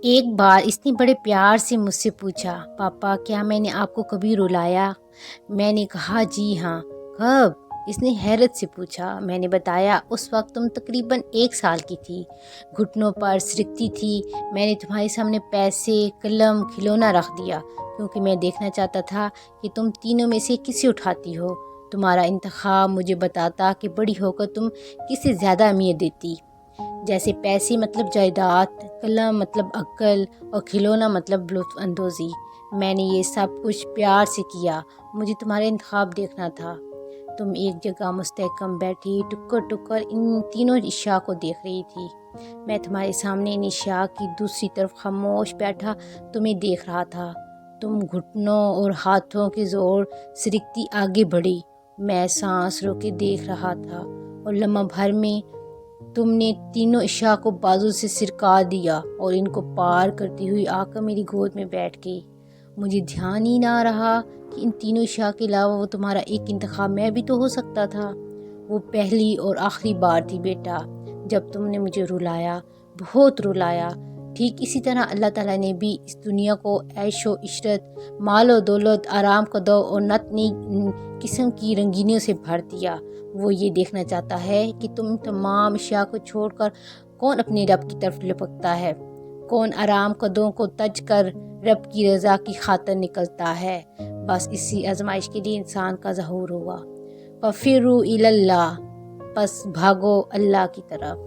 ایک بار اس نے بڑے پیار سے مجھ سے پوچھا، پاپا کیا میں نے آپ کو کبھی رلایا؟ میں نے کہا جی ہاں۔ کب؟ اس نے حیرت سے پوچھا۔ میں نے بتایا، اس وقت تم تقریباً 1 سال کی تھی، گھٹنوں پر سرکتی تھی۔ میں نے تمہارے سامنے پیسے، قلم، کھلونا رکھ دیا کیونکہ میں دیکھنا چاہتا تھا کہ تم تینوں میں سے کسے اٹھاتی ہو۔ تمہارا انتخاب مجھے بتاتا کہ بڑی ہو کر تم کسے زیادہ اہمیت دیتی۔ جیسے پیسے مطلب جائیداد، قلم مطلب عقل اور کھلونا مطلب لطف اندوزی۔ میں نے یہ سب کچھ پیار سے کیا، مجھے تمہارے انتخاب دیکھنا تھا۔ تم ایک جگہ مستحکم بیٹھی ٹکر ٹکر ان تینوں اشیاء کو دیکھ رہی تھی۔ میں تمہارے سامنے ان اشیاء کی دوسری طرف خاموش بیٹھا تمہیں دیکھ رہا تھا۔ تم گھٹنوں اور ہاتھوں کے زور سرکتی آگے بڑھی، میں سانس روکے دیکھ رہا تھا، اور لمحہ بھر میں تم نے تینوں اشیاء کو بازو سے سرکا دیا اور ان کو پار کرتی ہوئی آ کر میری گود میں بیٹھ گئی۔ مجھے دھیان ہی نہ رہا کہ ان تینوں اشیاء کے علاوہ وہ تمہارا ایک انتخاب میں بھی تو ہو سکتا تھا۔ وہ پہلی اور آخری بار تھی بیٹا جب تم نے مجھے رلایا، بہت رلایا۔ ٹھیک اسی طرح اللہ تعالیٰ نے بھی اس دنیا کو عیش و عشرت، مال و دولت، آرام قدو اور نت نئی قسم کی رنگینیوں سے بھر دیا۔ وہ یہ دیکھنا چاہتا ہے کہ تم تمام اشیاء کو چھوڑ کر کون اپنے رب کی طرف لپکتا ہے، کون آرام قدوں کو تج کر رب کی رضا کی خاطر نکلتا ہے۔ بس اسی آزمائش کے لیے انسان کا ظہور ہوا۔ فَفِرُّوا إِلَى اللَّهِ، پس بھاگو اللہ کی طرف۔